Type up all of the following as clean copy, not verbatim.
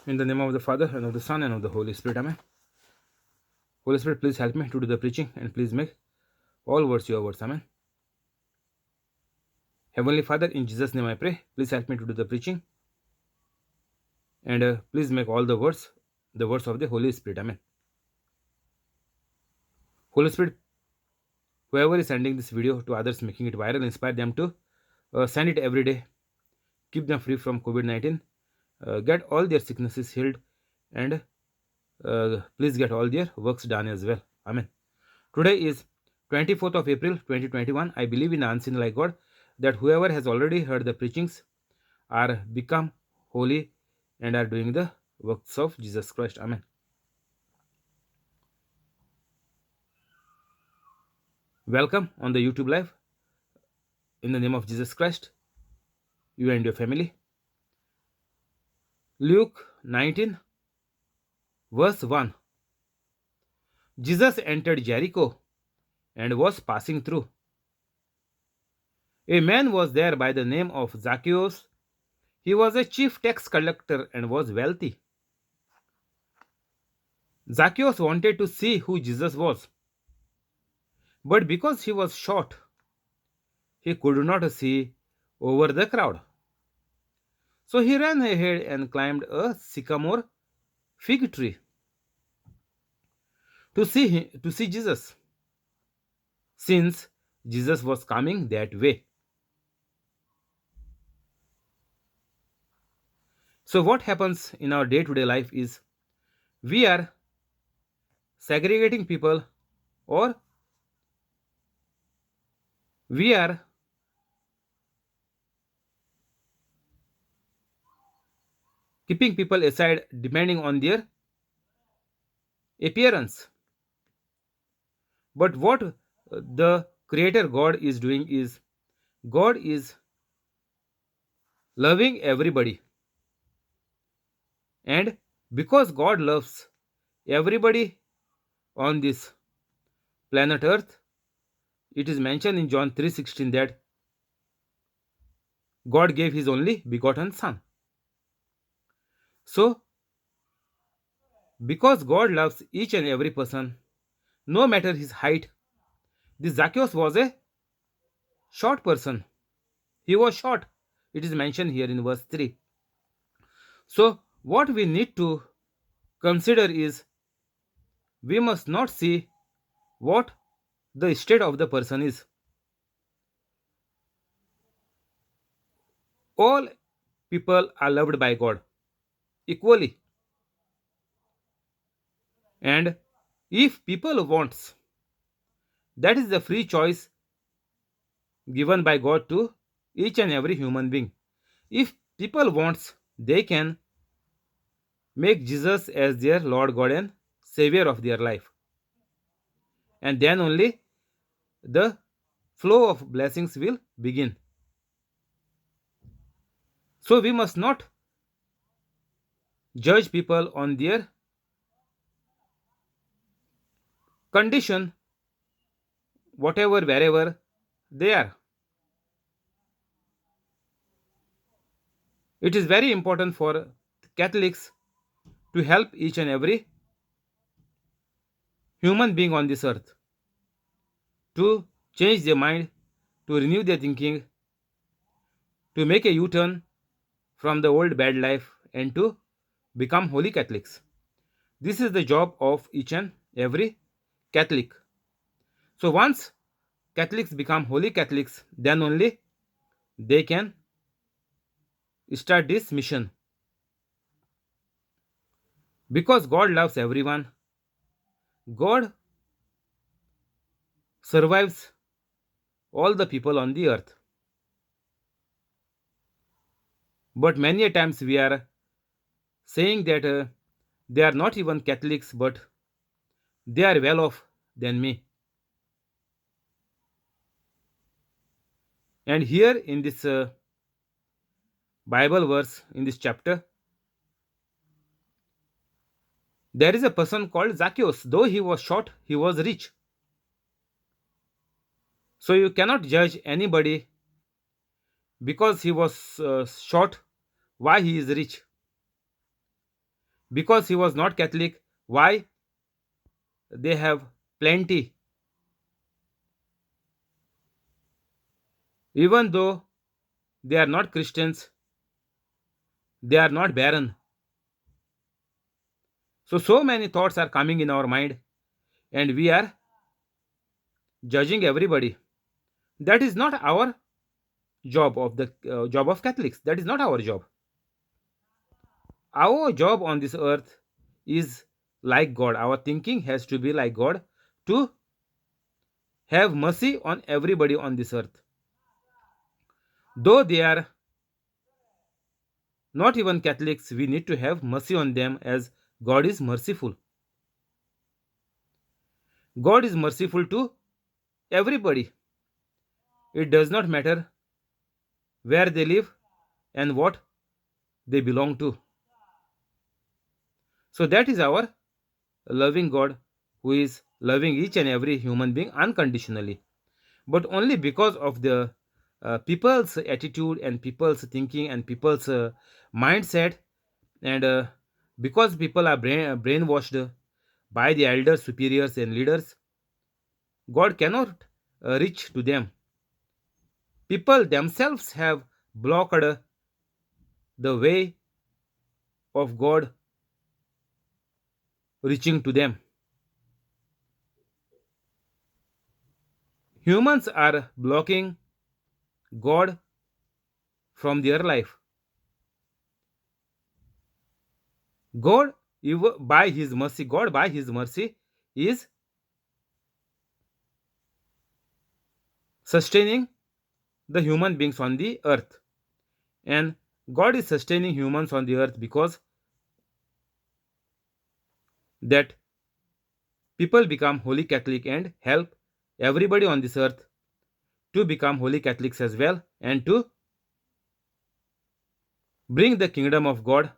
In the name of the Father, and of the Son, and of the Holy Spirit. Amen. Holy Spirit, please help me to do the preaching, and please make all words your words. Amen. Heavenly Father, in Jesus' name I pray. Please help me to do the preaching, and please make all the words of the Holy Spirit. Amen. Holy Spirit, whoever is sending this video to others, making it viral, inspire them to send it every day. Keep them free from COVID 19. Get all their sicknesses healed, and please get all their works done as well. Amen. Today is 24th of April 2021. I believe in the unseen like God that whoever has already heard the preachings are become holy and are doing the works of Jesus Christ. Amen. Welcome on the YouTube live in the name of Jesus Christ, you and your family. Luke 19, verse 1. Jesus entered Jericho and was passing through. A man was there by the name of Zacchaeus. He was a chief tax collector and was wealthy. Zacchaeus wanted to see who Jesus was, but because he was short, he could not see over the crowd. So he ran ahead and climbed a sycamore fig tree to see Jesus, since Jesus was coming that way. So what happens in our day-to-day life is we are segregating people, or we are keeping people aside depending on their appearance. But what the creator God is doing is God is loving everybody. And because God loves everybody on this planet Earth, it is mentioned in John 3:16 that God gave his only begotten son. So because God loves each and every person, no matter his height, this Zacchaeus was a short person. He was short. It is mentioned here in verse 3. So what we need to consider is we must not see what the state of the person is. All people are loved by God equally. And if people wants, that is the free choice given by God to each and every human being. If people wants, they can make Jesus as their Lord God and Savior of their life. And then only the flow of blessings will begin. So we must not judge people on their condition, whatever, wherever they are. It is very important for Catholics to help each and every human being on this earth to change their mind, to renew their thinking, to make a U turn from the old bad life, and to become holy Catholics. This is the job of each and every Catholic. So once Catholics become holy Catholics, then only they can start this mission. Because God loves everyone, God survives all the people on the earth. But many a times we are saying that they are not even Catholics, but they are well off than me. And here in this Bible verse, in this chapter, there is a person called Zacchaeus. Though he was short, he was rich. So you cannot judge anybody because he was short, why he is rich. Because he was not Catholic, why they have plenty, even though they are not Christians, they are not barren. So many thoughts are coming in our mind, and we are judging everybody. That is not our job of Catholics. That is not our job. Our job on this earth is like God. Our thinking has to be like God to have mercy on everybody on this earth. Though they are not even Catholics, we need to have mercy on them as God is merciful. God is merciful to everybody. It does not matter where they live and what they belong to. So that is our loving God who is loving each and every human being unconditionally. But only because of the people's attitude and people's thinking and people's mindset, and because people are brainwashed by the elders, superiors, and leaders, God cannot reach to them. People themselves have blocked the way of God reaching to them. Humans are blocking God from their life. God, by His mercy, God by His mercy is sustaining the human beings on the earth. And God is sustaining humans on the earth because that people become holy Catholic and help everybody on this earth to become holy Catholics as well, and to bring the kingdom of God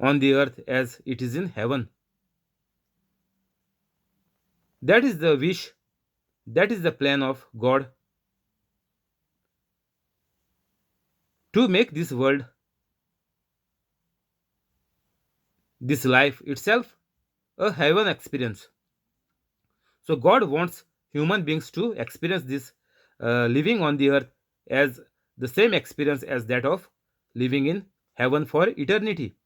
on the earth as it is in heaven. That is the wish, that is the plan of God to make this world, this life itself, a heaven experience. So God wants human beings to experience this living on the earth as the same experience as that of living in heaven for eternity.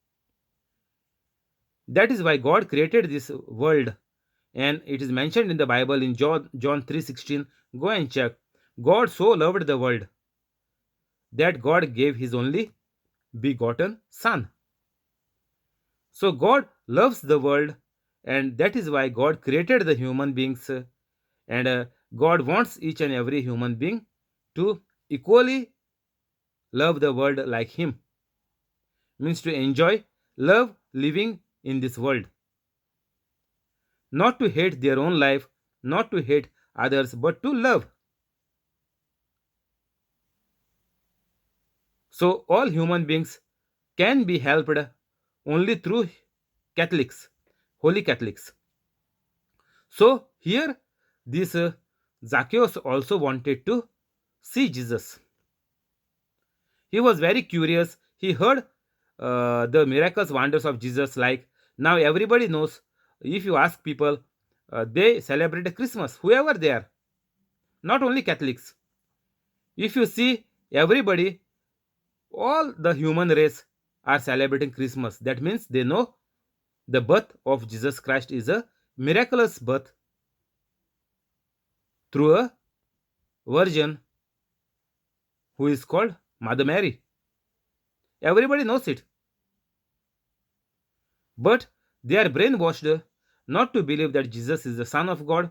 That is why God created this world, and it is mentioned in the Bible in John 3:16. Go and check. God so loved the world that God gave his only begotten son. So God loves the world, and that is why God created the human beings, and God wants each and every human being to equally love the world like him. Means to enjoy, love living in this world, not to hate their own life, not to hate others, but to love. So all human beings can be helped only through Catholics, holy Catholics. So here, this Zacchaeus also wanted to see Jesus. He was very curious. He heard the miracles, wonders of Jesus. Like now, everybody knows. If you ask people, they celebrate Christmas. Whoever they are, not only Catholics. If you see everybody, all the human race are celebrating Christmas. That means they know the birth of Jesus Christ is a miraculous birth through a virgin who is called Mother Mary. Everybody knows it. But they are brainwashed not to believe that Jesus is the Son of God.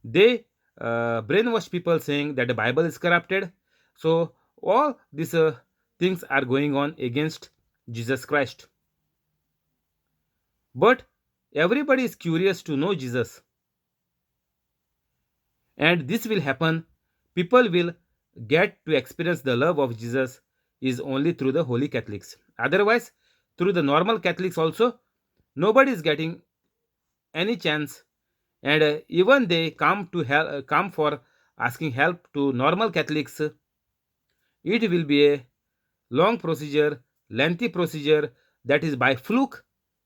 They brainwash people saying that the Bible is corrupted. So all these things are going on against Jesus Christ. But everybody is curious to know Jesus. And this will happen. People will get to experience the love of Jesus is only through the holy Catholics. Otherwise, through the normal Catholics also, nobody is getting any chance, and even they come to help, come for asking help to normal Catholics. It will be a long procedure, lengthy procedure. that is by fluke.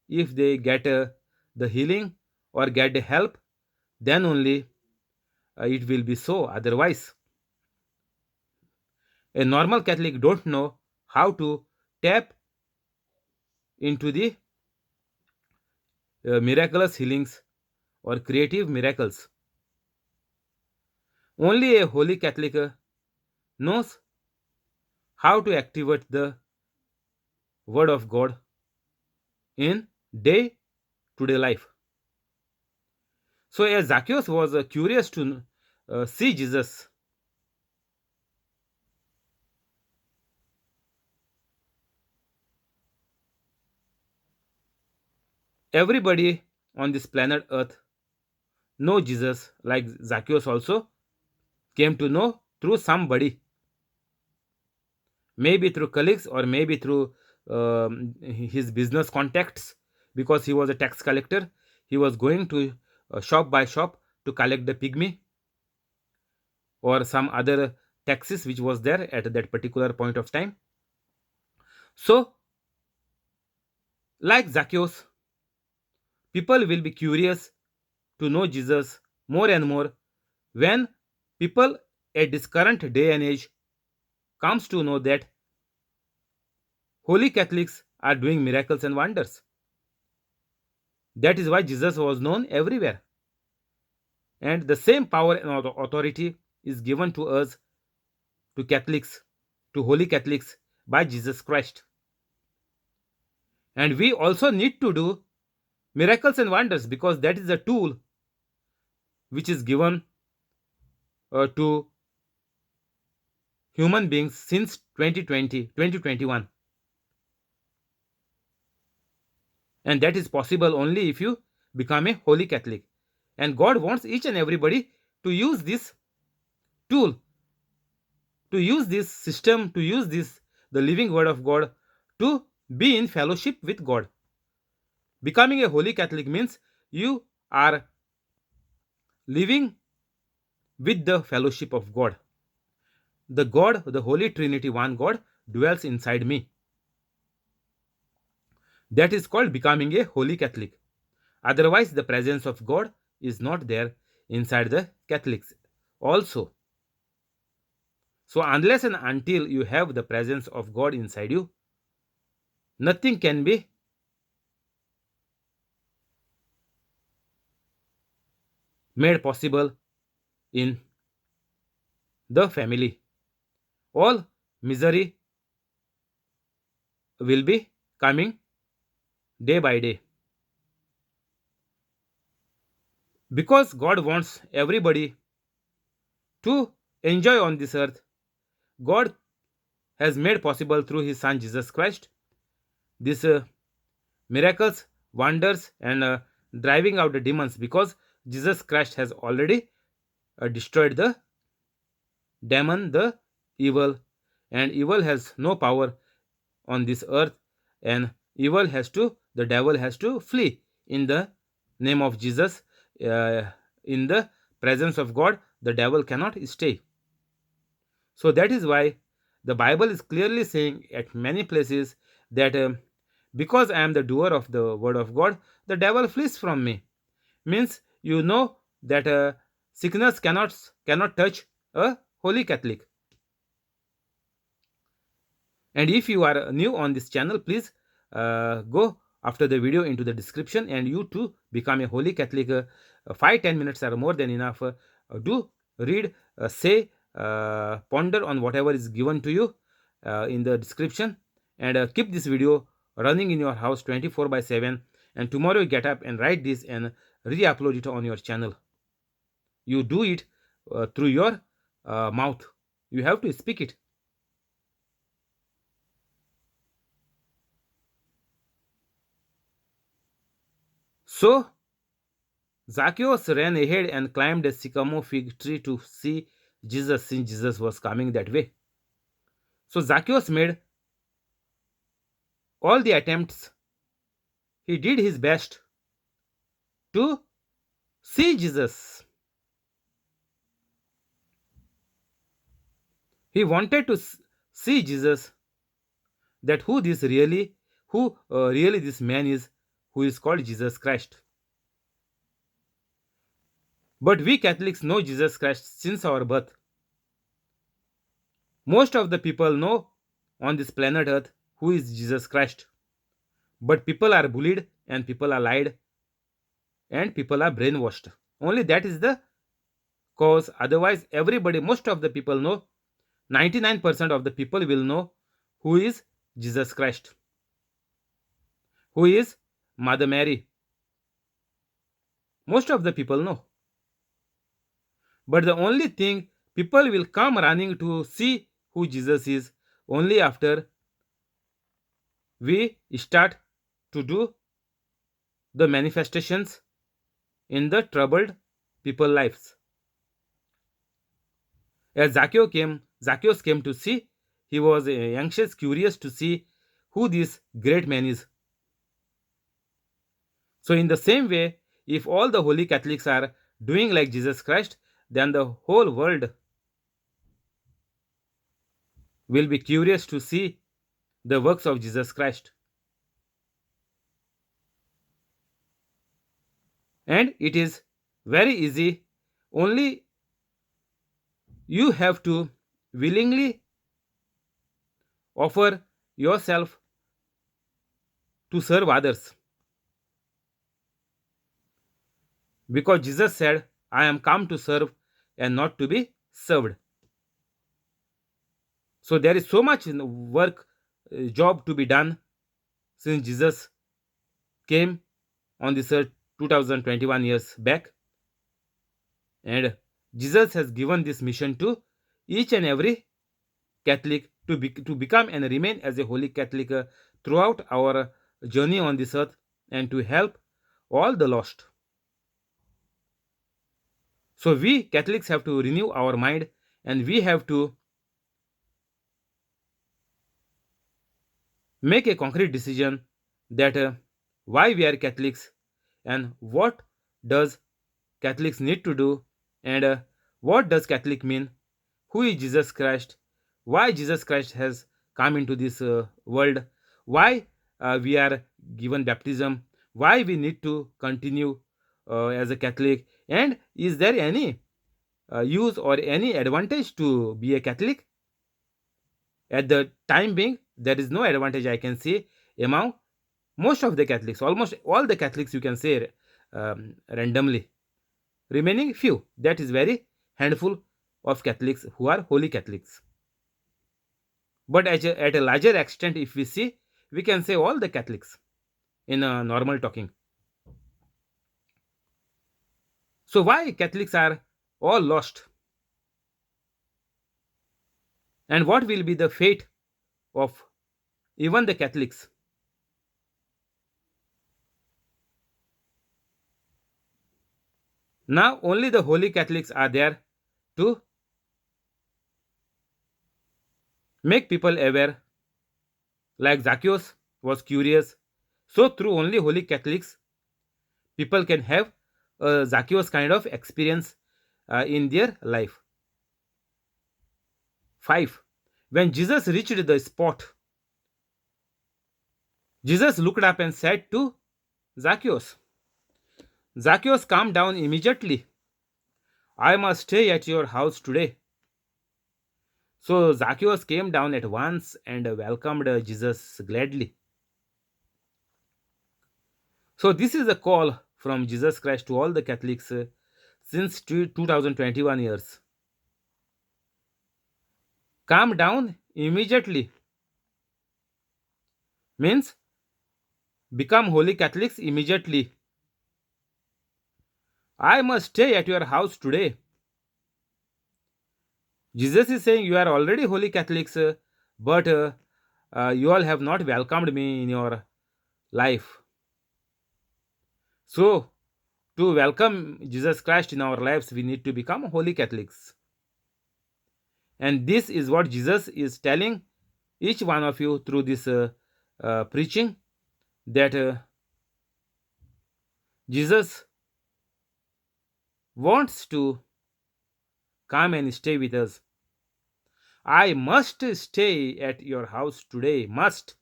If they get the healing or get the help, then only it will be so. Otherwise, a normal Catholic don't know how to tap into the miraculous healings or creative miracles. Only a holy Catholic knows how to activate the word of God in day to day life. So, as Zacchaeus was curious to see Jesus, everybody on this planet Earth know Jesus, like Zacchaeus also came to know through somebody, maybe through colleagues or maybe through his business contacts, because he was a tax collector. He was going to shop by shop to collect the pygmy or some other taxes which was there at that particular point of time. So, like Zacchaeus, people will be curious to know Jesus more and more when people at this current day and age comes to know that holy Catholics are doing miracles and wonders. That is why Jesus was known everywhere. And the same power and authority is given to us, to Catholics, to holy Catholics by Jesus Christ. And we also need to do miracles and wonders because that is a tool which is given to human beings since 2020, 2021. And that is possible only if you become a holy Catholic. And God wants each and everybody to use this tool, to use this system, to use this, the living word of God, to be in fellowship with God. Becoming a holy Catholic means you are living with the fellowship of God. The God, the Holy Trinity, one God, dwells inside me. That is called becoming a holy Catholic. Otherwise, the presence of God is not there inside the Catholics also. So, unless and until you have the presence of God inside you, nothing can be made possible in the family. All misery will be coming day by day. Because God wants everybody to enjoy on this earth, God has made possible through His Son Jesus Christ these miracles, wonders, and driving out the demons, because Jesus Christ has already destroyed the demon, the evil, and evil has no power on this earth, and evil has to, the devil has to flee in the name of Jesus. In the presence of God, the devil cannot stay. So that is why the Bible is clearly saying at many places that because I am the doer of the word of God, the devil flees from me. Means you know that sickness cannot touch a holy Catholic. And if you are new on this channel, please go after the video into the description and you too become a holy Catholic. 5-10 minutes are more than enough. Do read, say, ponder on whatever is given to you in the description, and keep this video running in your house 24/7. And tomorrow you get up and write this and re-upload it on your channel. You do it through your mouth. You have to speak it. So Zacchaeus ran ahead and climbed a sycamore fig tree to see Jesus, since Jesus was coming that way. So Zacchaeus made all the attempts. He did his best to see Jesus. He wanted to see Jesus, that who really this man is who is called Jesus Christ. But we Catholics know Jesus Christ since our birth. Most of the people know on this planet Earth who is Jesus Christ. But people are bullied and people are lied and people are brainwashed. Only that is the cause. Otherwise, everybody, most of the people know, 99% of the people will know who is Jesus Christ, who is Mother Mary. Most of the people know. But the only thing, people will come running to see who Jesus is only after we start to do the manifestations in the troubled people lives. As Zacchaeus came to see, he was anxious, curious to see who this great man is. So, in the same way, if all the holy Catholics are doing like Jesus Christ, then the whole world will be curious to see the works of Jesus Christ. And it is very easy, only you have to willingly offer yourself to serve others. Because Jesus said, I am come to serve and not to be served. So there is so much work, job to be done since Jesus came on this earth 2021 years back. And Jesus has given this mission to each and every Catholic to become and remain as a holy Catholic throughout our journey on this earth and to help all the lost. So we Catholics have to renew our mind and we have to make a concrete decision that why we are Catholics and what does Catholics need to do and what does Catholic mean, who is Jesus Christ, why Jesus Christ has come into this world, why we are given baptism, why we need to continue as a Catholic, and is there any use or any advantage to be a Catholic. At the time being, there is no advantage I can see among most of the Catholics, almost all the Catholics, you can say randomly. Remaining few, that is very handful of Catholics who are holy Catholics. But at a larger extent, if we see, we can say all the Catholics in a normal talking. So why Catholics are all lost? And what will be the fate of even the Catholics? Now only the holy Catholics are there to make people aware, like Zacchaeus was curious. So through only holy Catholics, people can have a Zacchaeus kind of experience in their life. 5. When Jesus reached the spot, Jesus looked up and said to Zacchaeus, Zacchaeus, calm down immediately. I must stay at your house today. So Zacchaeus came down at once and welcomed Jesus gladly. So this is a call from Jesus Christ to all the Catholics since 2021 years. Calm down immediately means become holy Catholics immediately. I must stay at your house today. Jesus is saying you are already holy Catholics, but you all have not welcomed me in your life. So, to welcome Jesus Christ in our lives, we need to become holy Catholics. And this is what Jesus is telling each one of you through this preaching, that Jesus wants to come and stay with us. I must stay at your house today, must.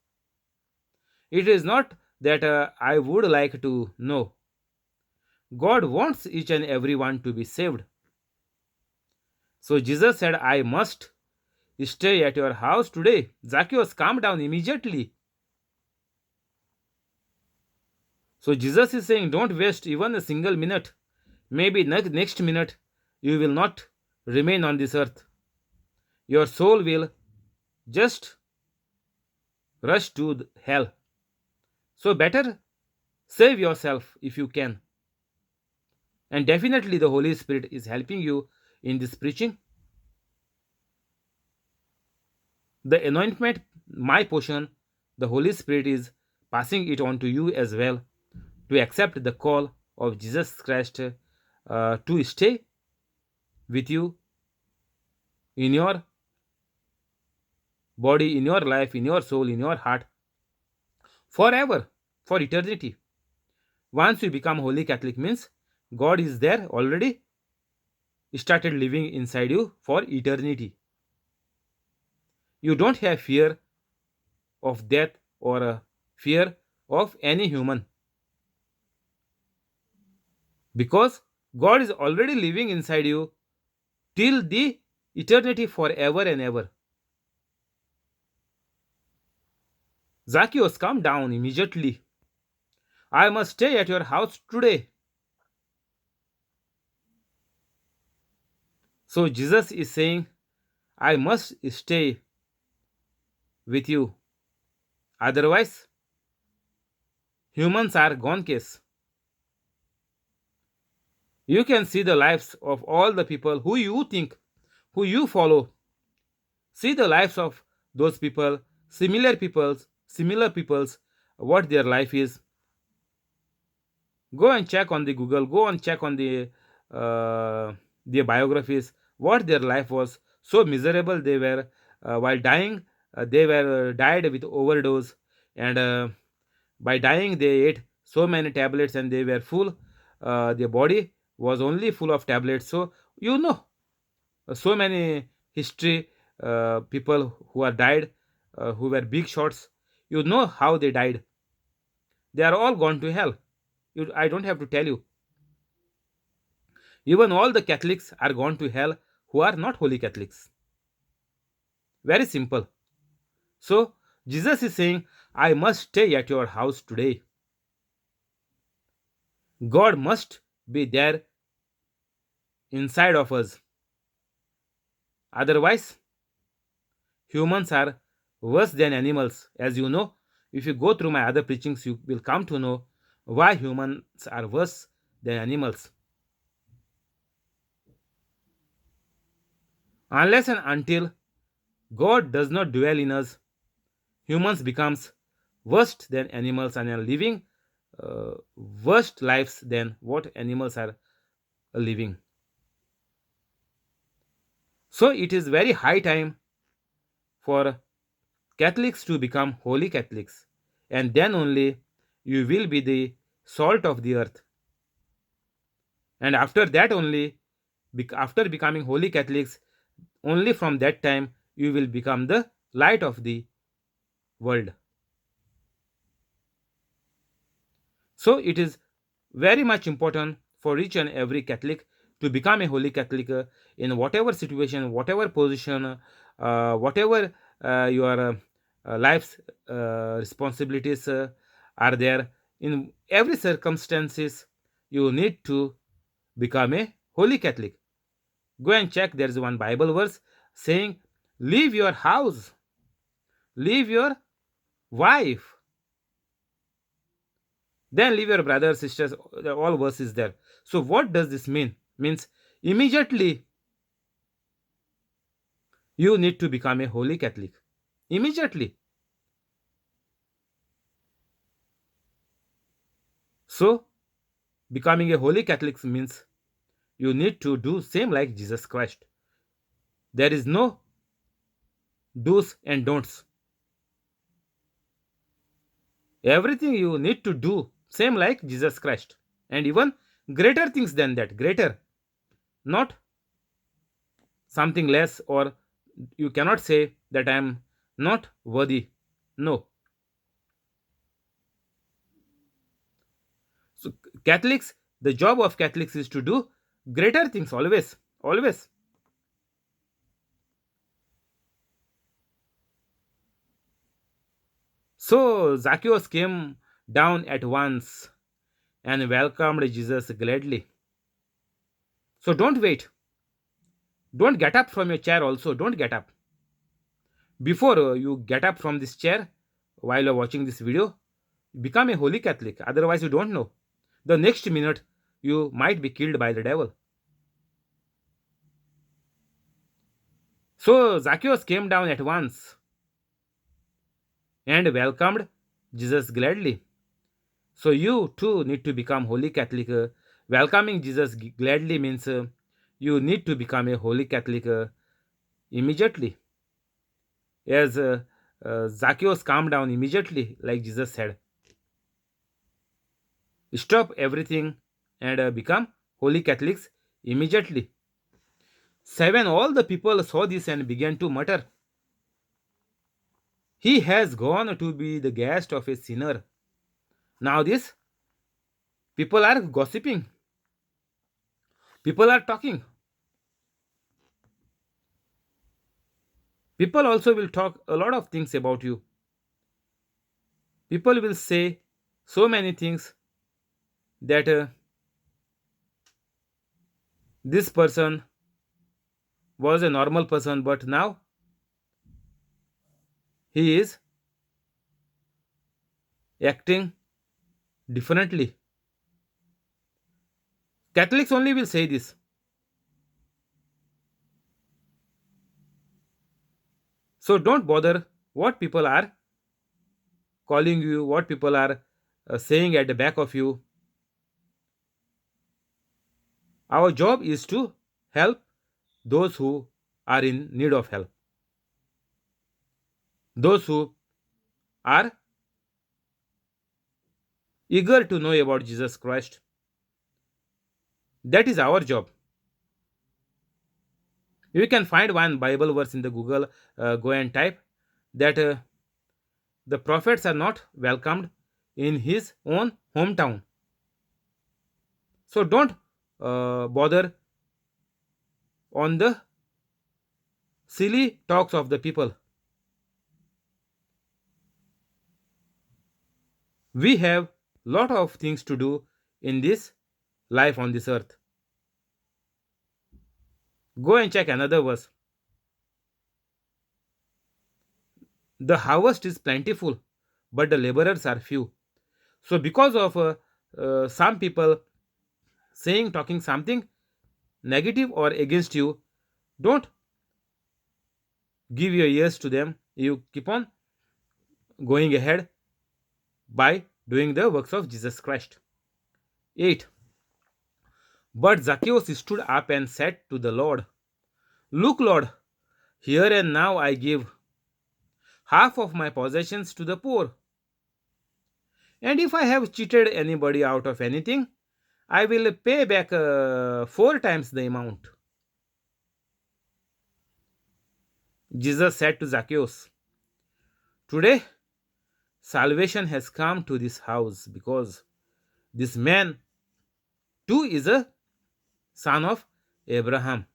It is not that I would like to know. God wants each and every one to be saved. So Jesus said, I must stay at your house today. Zacchaeus, calm down immediately. So Jesus is saying, don't waste even a single minute. Maybe next minute you will not remain on this earth. Your soul will just rush to hell. So better save yourself if you can. And definitely the Holy Spirit is helping you in this preaching. The anointment, my portion, the Holy Spirit is passing it on to you as well to accept the call of Jesus Christ to stay with you in your body, in your life, in your soul, in your heart forever, for eternity. Once you become Holy Catholic means God is there already, started living inside you for eternity. You don't have fear of death or fear of any human because God is already living inside you till the eternity forever and ever. Zacchaeus, come down immediately. I must stay at your house today. So Jesus is saying, I must stay with you. Otherwise, humans are gone case. You can see the lives of all the people who you think, who you follow. See the lives of those people, similar peoples, what their life is. Go and check on the Google. Go and check on their biographies. What their life was. So miserable they were while dying. They were died with overdose, and by dying they ate so many tablets, and they were full. Their body was only full of tablets. So so many history people who are died, who were big shots. You know how they died. They are all gone to hell. I don't have to tell you. Even all the Catholics are gone to hell who are not holy Catholics. Very simple. So, Jesus is saying, I must stay at your house today. God must be there inside of us. Otherwise, humans are worse than animals. As you know, if you go through my other preachings, you will come to know why humans are worse than animals. Unless and until God does not dwell in us, humans becomes worse than animals and are living worse lives than what animals are living. So it is very high time for Catholics to become holy Catholics, and then only you will be the salt of the earth. And after that only, after becoming holy Catholics, only from that time you will become the light of the world. So it is very much important for each and every Catholic to become a holy Catholic in whatever situation, whatever position, whatever your life's responsibilities are there. In every circumstances, you need to become a holy Catholic. Go and check. There is one Bible verse saying, "Leave your house, leave your wife, then leave your brothers, sisters." All verses there. So what does this mean? Means immediately you need to become a holy Catholic. Immediately. So becoming a holy Catholic means you need to do same like Jesus Christ. There is no do's and don'ts. Everything you need to do same like Jesus Christ, and even greater things than that. Greater, not something less, or you cannot say that I am not worthy. No. So Catholics, the job of Catholics is to do greater things always, always. So Zacchaeus came down at once and welcomed Jesus gladly. So don't wait. Don't get up from your chair also. Don't get up. Before you get up from this chair while you're watching this video, become a holy Catholic. Otherwise, you don't know. The next minute, you might be killed by the devil. So Zacchaeus came down at once and welcomed Jesus gladly. So you too need to become holy Catholic. Welcoming Jesus gladly means you need to become a holy Catholic immediately. As Zacchaeus calmed down immediately, like Jesus said, stop everything and become holy Catholics immediately. 7. All the people saw this and began to mutter, "He has gone to be the guest of a sinner." Now, this people are gossiping, people are talking. People also will talk a lot of things about you. People will say so many things that this person was a normal person, but now he is acting differently. Catholics only will say this. So don't bother what people are calling you, what people are saying at the back of you. Our job is to help those who are in need of help, those who are eager to know about Jesus Christ. That is our job. You can find one Bible verse in the Google, go and type that the prophets are not welcomed in his own hometown. So don't bother on the silly talks of the people. We have lot of things to do in this life on this earth. Go and check another verse. The harvest is plentiful, but the laborers are few. So because of some people saying, talking something negative or against you, don't give your ears to them. You keep on going ahead by doing the works of Jesus Christ. 8. But Zacchaeus stood up and said to the Lord, "Look, Lord, here and now I give half of my possessions to the poor. And if I have cheated anybody out of anything, I will pay back 4 times the amount." Jesus said to Zacchaeus, "Today salvation has come to this house because this man too is a son of Abraham."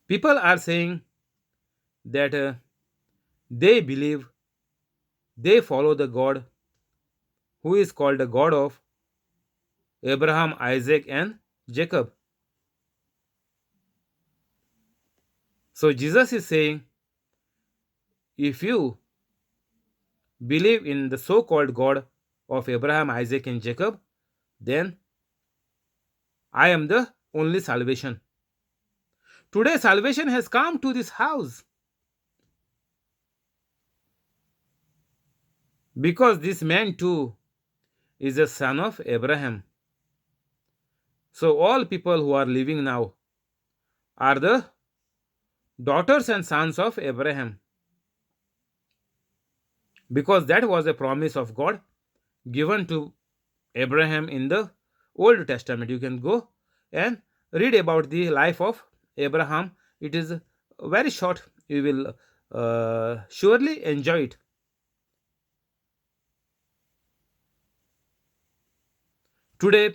People are saying that they believe, they follow the God who is called the God of Abraham, Isaac, and Jacob. So Jesus is saying, if you believe in the so called God of Abraham, Isaac, and Jacob, then I am the only salvation. Today, salvation has come to this house because this man too is a son of Abraham. So, all people who are living now are the daughters and sons of Abraham because that was a promise of God given to Abraham in the Old Testament. You can go and read about the life of Abraham. It is very short. You will surely enjoy it. Today,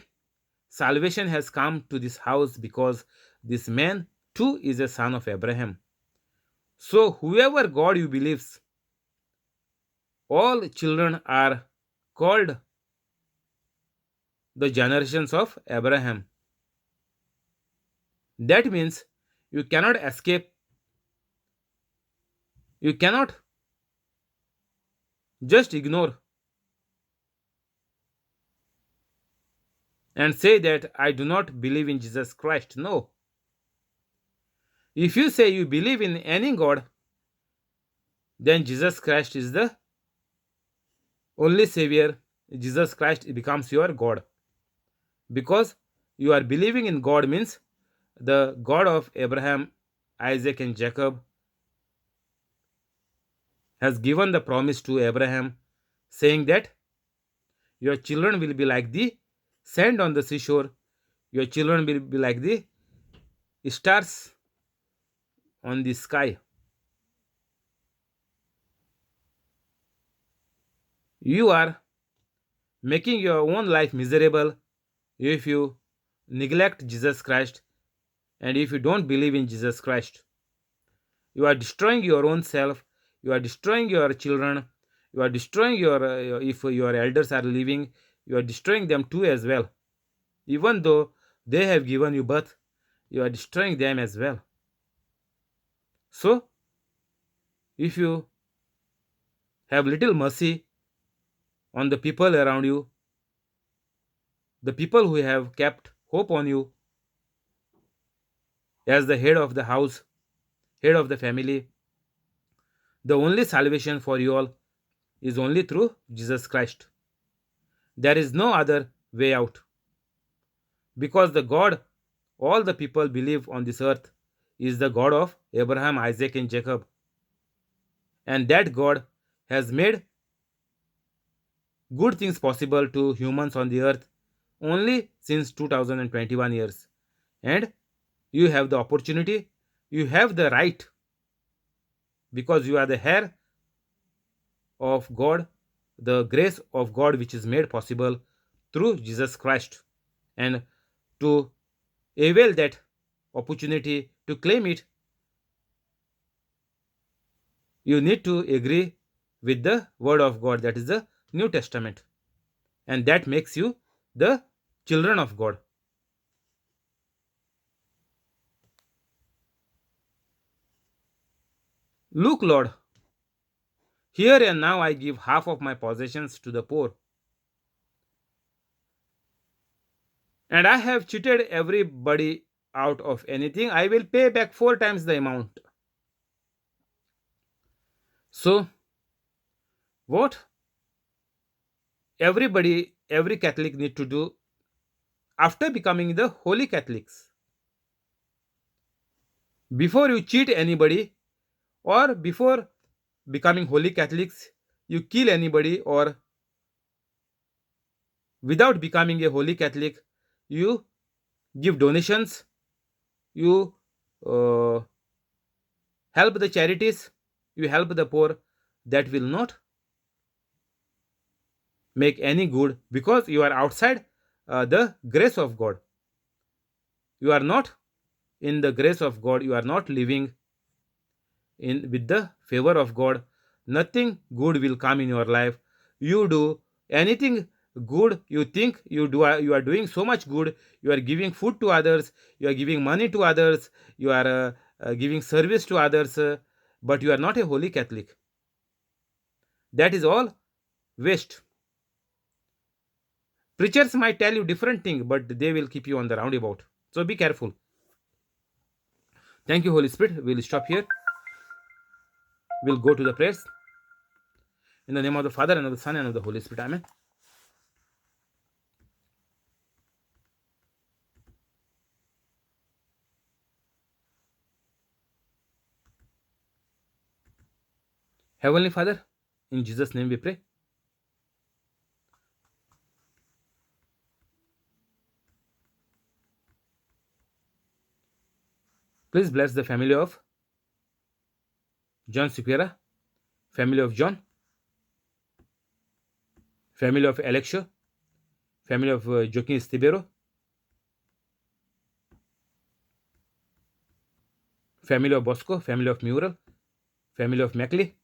salvation has come to this house because this man too is a son of Abraham. So, whoever God you believes, all children are called the generations of Abraham. That means you cannot escape, you cannot just ignore and say that I do not believe in Jesus Christ. No. If you say you believe in any God, then Jesus Christ is the only Savior. Jesus Christ becomes your God. Because you are believing in God means the God of Abraham, Isaac, and Jacob has given the promise to Abraham, saying that your children will be like the sand on the seashore, your children will be like the stars on the sky. You are making your own life miserable if you neglect Jesus Christ and if you don't believe in Jesus Christ. You are destroying your own self, you are destroying your children, you are destroying if your elders are living, you are destroying them too as well. Even though they have given you birth, you are destroying them as well. So, if you have little mercy on the people around you, the people who have kept hope on you as the head of the house, head of the family, the only salvation for you all is only through Jesus Christ. There is no other way out. Because the God all the people believe on this earth is the God of Abraham, Isaac, and Jacob. And that God has made good things possible to humans on the earth only since 2021 years. And you have the opportunity, you have the right, because you are the heir of God, the grace of God which is made possible through Jesus Christ. And to avail that opportunity, to claim it, you need to agree with the word of God, that is the New Testament. And that makes you the children of God. Look, Lord, here and now I give half of my possessions to the poor. And I have cheated everybody out of anything. I will pay back 4 times the amount. So, what every Catholic need to do after becoming the holy Catholics? Before you cheat anybody, or before becoming holy Catholics, you kill anybody, or without becoming a holy Catholic, you give donations, you uh, help the charities, you help the poor, that will not make any good, because you are outside the grace of God. You are not in the grace of God, you are not living in with the favor of God. Nothing good will come in your life. You do anything good, you think you are doing so much good, you are giving food to others, you are giving money to others, you are giving service to others, but you are not a holy Catholic. That is all waste. Preachers might tell you different thing, but they will keep you on the roundabout. So be careful. Thank you, Holy Spirit. We'll stop here. We'll go to the prayers. In the name of the Father, and of the Son, and of the Holy Spirit. Amen. Heavenly Father, in Jesus' name we pray. Please bless the family of John Sequeira, family of John, family of Alexia, family of Joaquin Estibero, family of Bosco, family of Mural, family of Mackley,